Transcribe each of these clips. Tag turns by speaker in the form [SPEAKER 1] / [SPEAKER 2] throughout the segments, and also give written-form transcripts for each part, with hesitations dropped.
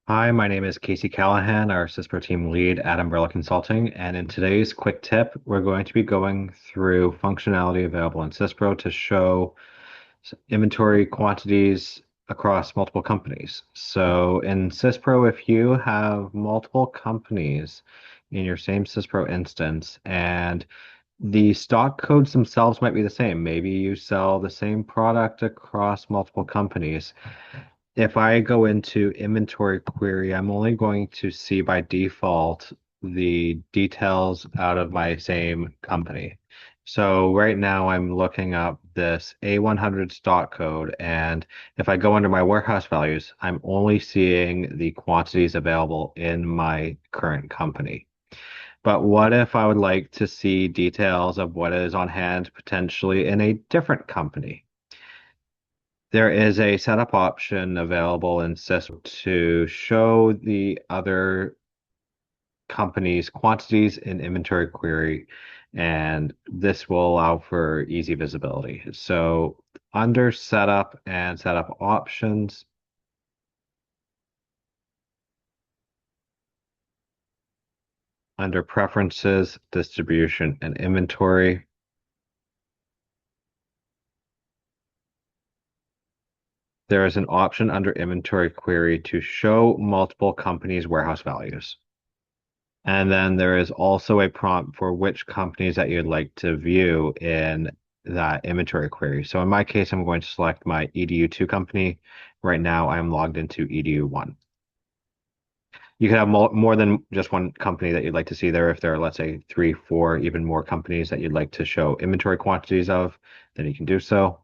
[SPEAKER 1] Hi, my name is Casey Callahan, our SYSPRO team lead at Umbrella Consulting, and in today's quick tip, we're going to be going through functionality available in SYSPRO to show inventory quantities across multiple companies. So in SYSPRO, if you have multiple companies in your same SYSPRO instance and the stock codes themselves might be the same. Maybe you sell the same product across multiple companies. If I go into inventory query, I'm only going to see by default the details out of my same company. So right now I'm looking up this A100 stock code, and if I go under my warehouse values, I'm only seeing the quantities available in my current company. But what if I would like to see details of what is on hand potentially in a different company? There is a setup option available in SYSPRO to show the other company's quantities in inventory query, and this will allow for easy visibility. So under setup and setup options, under preferences, distribution, and inventory, there is an option under inventory query to show multiple companies' warehouse values. And then there is also a prompt for which companies that you'd like to view in that inventory query. So in my case, I'm going to select my EDU2 company. Right now, I'm logged into EDU1. You can have more than just one company that you'd like to see there. If there are, let's say, three, four, even more companies that you'd like to show inventory quantities of, then you can do so.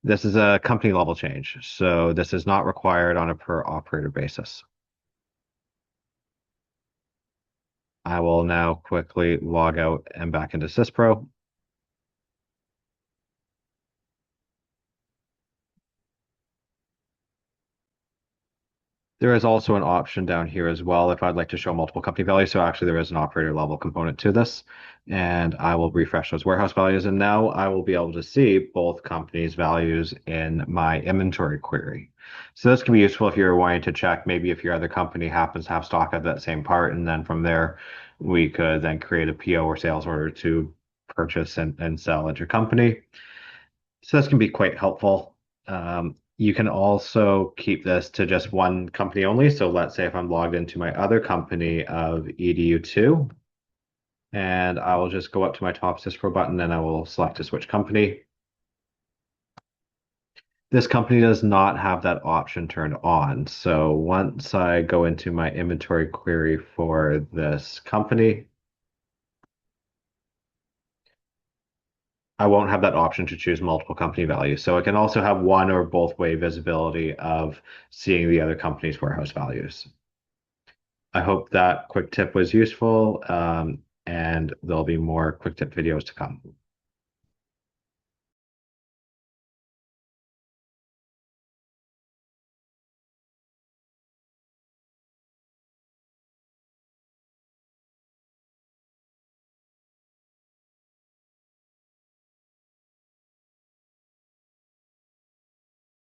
[SPEAKER 1] This is a company level change, so this is not required on a per operator basis. I will now quickly log out and back into SYSPRO. There is also an option down here as well if I'd like to show multiple company values. So actually there is an operator level component to this. And I will refresh those warehouse values. And now I will be able to see both companies' values in my inventory query. So this can be useful if you're wanting to check maybe if your other company happens to have stock of that same part. And then from there, we could then create a PO or sales order to purchase and sell at your company. So this can be quite helpful. You can also keep this to just one company only. So let's say if I'm logged into my other company of EDU2, and I will just go up to my top SYSPRO button and I will select to switch company. This company does not have that option turned on. So once I go into my inventory query for this company, I won't have that option to choose multiple company values. So it can also have one or both way visibility of seeing the other company's warehouse values. I hope that quick tip was useful, and there'll be more quick tip videos to come.